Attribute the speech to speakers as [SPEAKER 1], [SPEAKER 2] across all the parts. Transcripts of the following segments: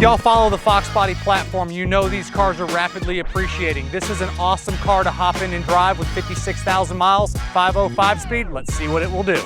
[SPEAKER 1] If y'all follow the Fox Body platform, you know these cars are rapidly appreciating. This is an awesome car to hop in and drive with 56,000 miles, 505 speed. Let's see what it will do.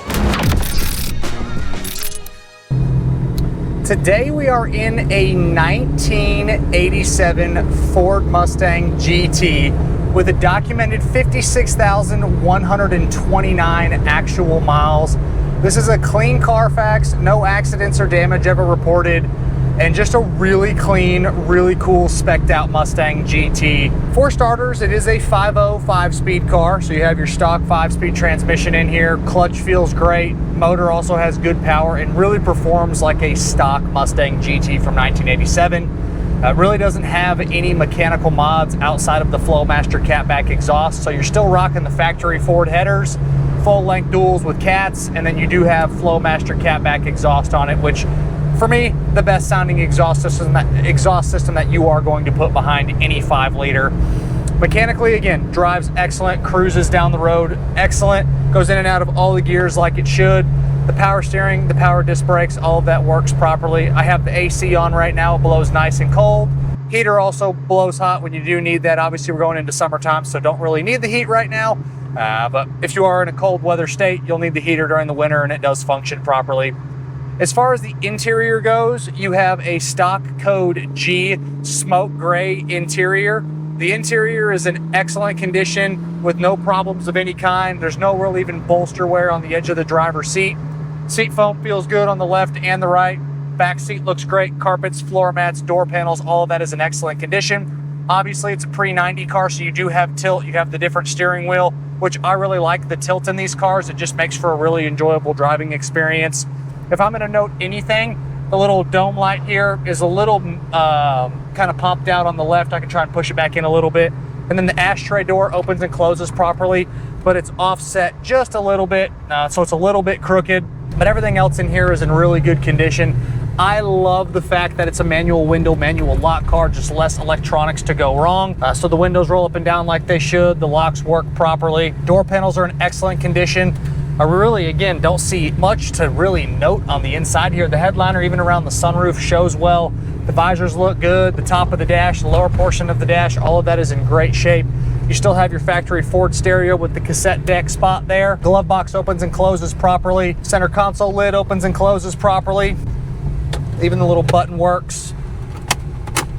[SPEAKER 1] Today we are in a 1987 Ford Mustang GT with a documented 56,129 actual miles. This is a clean Carfax, no accidents or damage ever reported, and just a really clean, really cool spec'd out Mustang GT. For starters, it is a 5.0 speed car, so you have your stock 5-speed transmission in here. Clutch feels great. Motor also has good power and really performs like a stock Mustang GT from 1987. It really doesn't have any mechanical mods outside of the Flowmaster catback exhaust, so you're still rocking the factory Ford headers, full-length duals with cats, and then you do have Flowmaster catback exhaust on it, which for me, the best sounding exhaust system that you are going to put behind any 5-liter. Mechanically, again, drives excellent, cruises down the road excellent, goes in and out of all the gears like it should. The power steering, the power disc brakes, all of that works properly. I have the AC on right now, it blows nice and cold. Heater also blows hot when you do need that. Obviously, we're going into summertime, so don't really need the heat right now. But if you are in a cold weather state, you'll need the heater during the winter, and it does function properly. As far as the interior goes, you have a stock code G smoke gray interior. The interior is in excellent condition with no problems of any kind. There's no real even bolster wear on the edge of the driver's seat. Seat foam feels good on the left and the right. Back seat looks great. Carpets, floor mats, door panels, all of that is in excellent condition. Obviously, it's a pre-90 car, so you do have tilt. You have the different steering wheel, which I really like the tilt in these cars. It just makes for a really enjoyable driving experience. If I'm going to note anything, the little dome light here is a little kind of popped out on the left. I can try and push it back in a little bit. And then the ashtray door opens and closes properly, but it's offset just a little bit, so it's a little bit crooked. But everything else in here is in really good condition. I love the fact that it's a manual window, manual lock car, just less electronics to go wrong. So the windows roll up and down like they should. The locks work properly. Door panels are in excellent condition. I really, again, don't see much to really note on the inside here. The headliner, even around the sunroof, shows well. The visors look good. The top of the dash, the lower portion of the dash, all of that is in great shape. You still have your factory Ford stereo with the cassette deck spot there. Glove box opens and closes properly. Center console lid opens and closes properly. Even the little button works.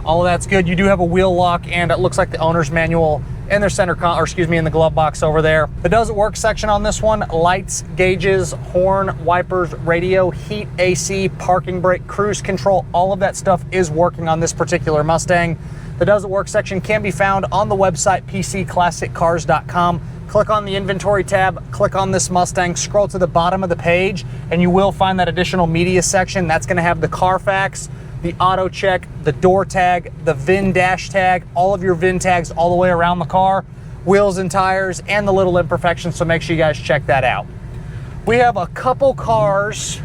[SPEAKER 1] All of that's good. You do have a wheel lock, and it looks like the owner's manual in their in the glove box over there. The does it work section on this one: lights, gauges, horn, wipers, radio, heat, AC, parking brake, cruise control, all of that stuff is working on this particular Mustang. The does it work section can be found on the website pcclassiccars.com. Click on the inventory tab, click on this Mustang, scroll to the bottom of the page, and you will find that additional media section. That's going to have the Carfax, the Autocheck, the door tag, the VIN dash tag, all of your VIN tags all the way around the car, wheels and tires, and the little imperfections, so make sure you guys check that out. We have a couple cars,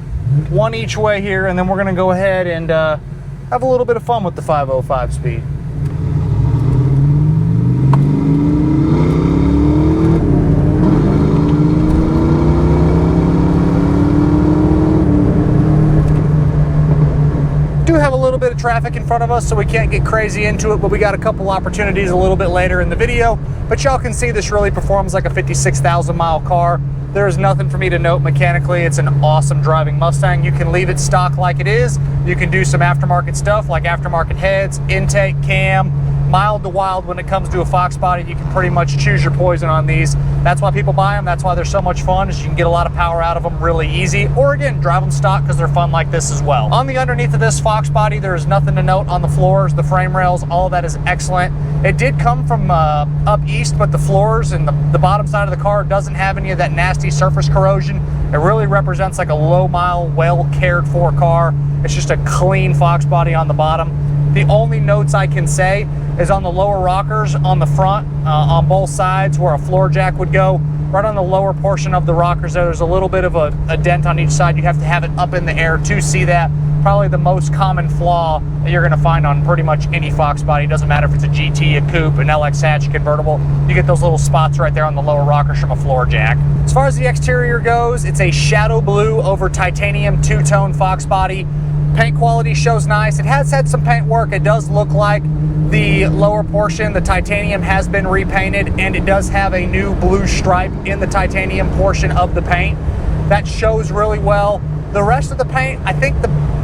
[SPEAKER 1] one each way here, and then we're gonna go ahead and have a little bit of fun with the 5.05 speed. Have a little bit of traffic in front of us, so we can't get crazy into it, but we got a couple opportunities a little bit later in the video. But y'all can see this really performs like a 56,000 mile car. There's nothing for me to note mechanically. It's an awesome driving Mustang. You can leave it stock like it is. You can do some aftermarket stuff like aftermarket heads, intake, cam, mild to wild. When it comes to a Fox body, you can pretty much choose your poison on these. That's why people buy them. That's why they're so much fun, is you can get a lot of power out of them really easy, or again, drive them stock because they're fun like this as well. On the underneath of this Fox body, there's nothing to note on the floors, the frame rails, all of that is excellent. It did come from up east, but the floors and the bottom side of the car doesn't have any of that nasty surface corrosion. It really represents like a low mile, well cared for car. It's just a clean Fox body on the bottom. The only notes I can say is on the lower rockers on the front, on both sides where a floor jack would go. Right on the lower portion of the rockers there's a little bit of a dent on each side. You have to have it up in the air to see that. Probably the most common flaw that you're going to find on pretty much any Fox body. It doesn't matter if it's a GT, a coupe, an LX hatch, a convertible. You get those little spots right there on the lower rockers from a floor jack. As far as the exterior goes, it's a shadow blue over titanium two-tone Fox body. Paint quality shows nice. It has had some paint work. It does look like the lower portion, the titanium, has been repainted, and it does have a new blue stripe in the titanium portion of the paint. That shows really well. The rest of the paint, I think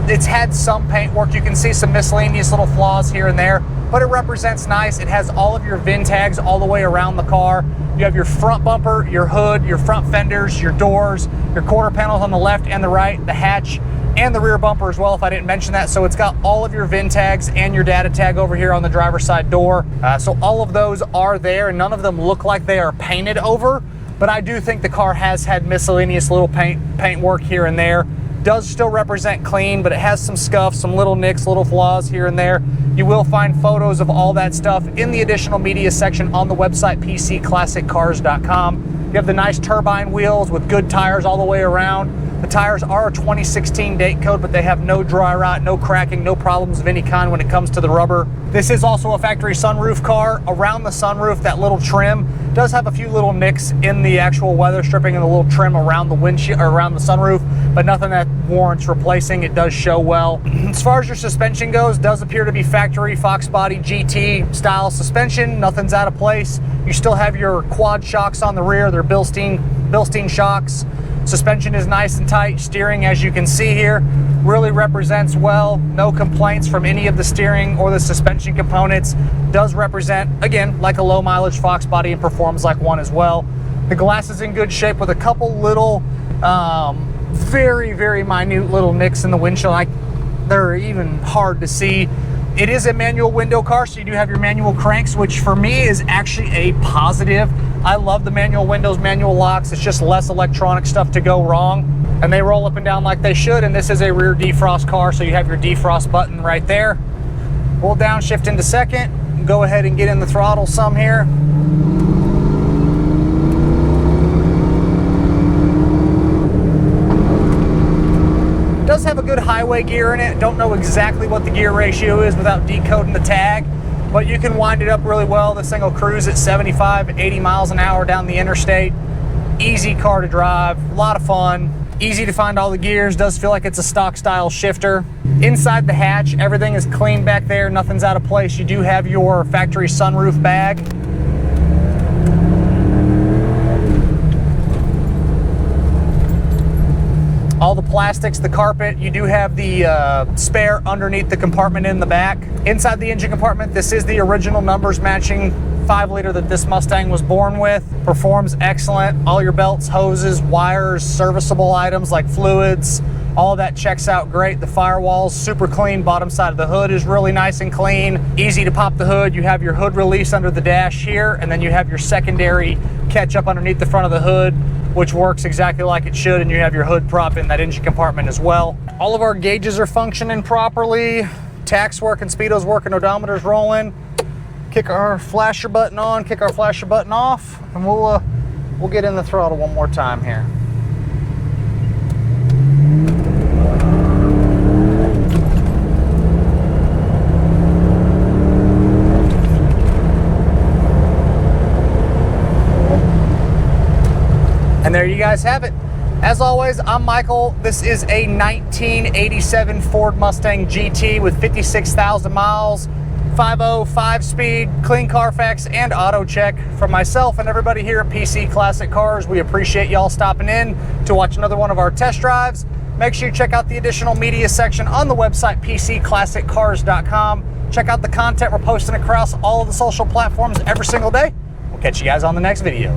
[SPEAKER 1] it's had some paint work. You can see some miscellaneous little flaws here and there, but it represents nice. It has all of your VIN tags all the way around the car. You have your front bumper, your hood, your front fenders, your doors, your quarter panels on the left and the right, the hatch, and the rear bumper as well, if I didn't mention that. So it's got all of your VIN tags and your data tag over here on the driver's side door. So all of those are there, and none of them look like they are painted over, but I do think the car has had miscellaneous little paint work here and there. Does still represent clean, but it has some scuffs, some little nicks, little flaws here and there. You will find photos of all that stuff in the additional media section on the website, pcclassiccars.com. You have the nice turbine wheels with good tires all the way around. The tires are a 2016 date code, but they have no dry rot, no cracking, no problems of any kind when it comes to the rubber. This is also a factory sunroof car. Around the sunroof, that little trim does have a few little nicks in the actual weather stripping and the little trim around the windshield, or around the sunroof, but nothing that warrants replacing. It does show well. As far as your suspension goes, does appear to be factory Fox Body GT style suspension. Nothing's out of place. You still have your quad shocks on the rear. They're Bilstein shocks. Suspension is nice and tight. Steering, as you can see here, really represents well. No complaints from any of the steering or the suspension components. Does represent, again, like a low mileage Fox Body, and performs like one as well. The glass is in good shape with a couple little, very, very minute little nicks in the windshield. They're even hard to see. It is a manual window car, so you do have your manual cranks, which for me is actually a positive. I love the manual windows, manual locks. It's just less electronic stuff to go wrong, and they roll up and down like they should. And this is a rear defrost car, so you have your defrost button right there. We'll downshift into second. Go ahead and get in the throttle some here. Does have a good highway gear in it. Don't know exactly what the gear ratio is without decoding the tag, but you can wind it up really well. This thing will cruise at 75, 80 miles an hour down the interstate. Easy car to drive, a lot of fun. Easy to find all the gears. Does feel like it's a stock style shifter. Inside the hatch, everything is clean back there. Nothing's out of place. You do have your factory sunroof bag. All the plastics, the carpet, you do have the spare underneath the compartment in the back. Inside the engine compartment, this is the original numbers matching 5-liter that this Mustang was born with. Performs excellent. All your belts, hoses, wires, serviceable items like fluids, all of that checks out great. The firewall's super clean. Bottom side of the hood is really nice and clean. Easy to pop the hood. You have your hood release under the dash here, and then you have your secondary catch up underneath the front of the hood, which works exactly like it should, and you have your hood prop in that engine compartment as well. All of our gauges are functioning properly. Tach's working, speedo's working, odometer's rolling. Kick our flasher button on, kick our flasher button off, and we'll get in the throttle one more time here. And there you guys have it. As always, I'm Michael. This is a 1987 Ford Mustang GT with 56,000 miles, 5.0, 5-speed, clean Carfax and Autocheck. From myself and everybody here at PC Classic Cars, we appreciate y'all stopping in to watch another one of our test drives. Make sure you check out the additional media section on the website, pcclassiccars.com. Check out the content we're posting across all of the social platforms every single day. We'll catch you guys on the next video.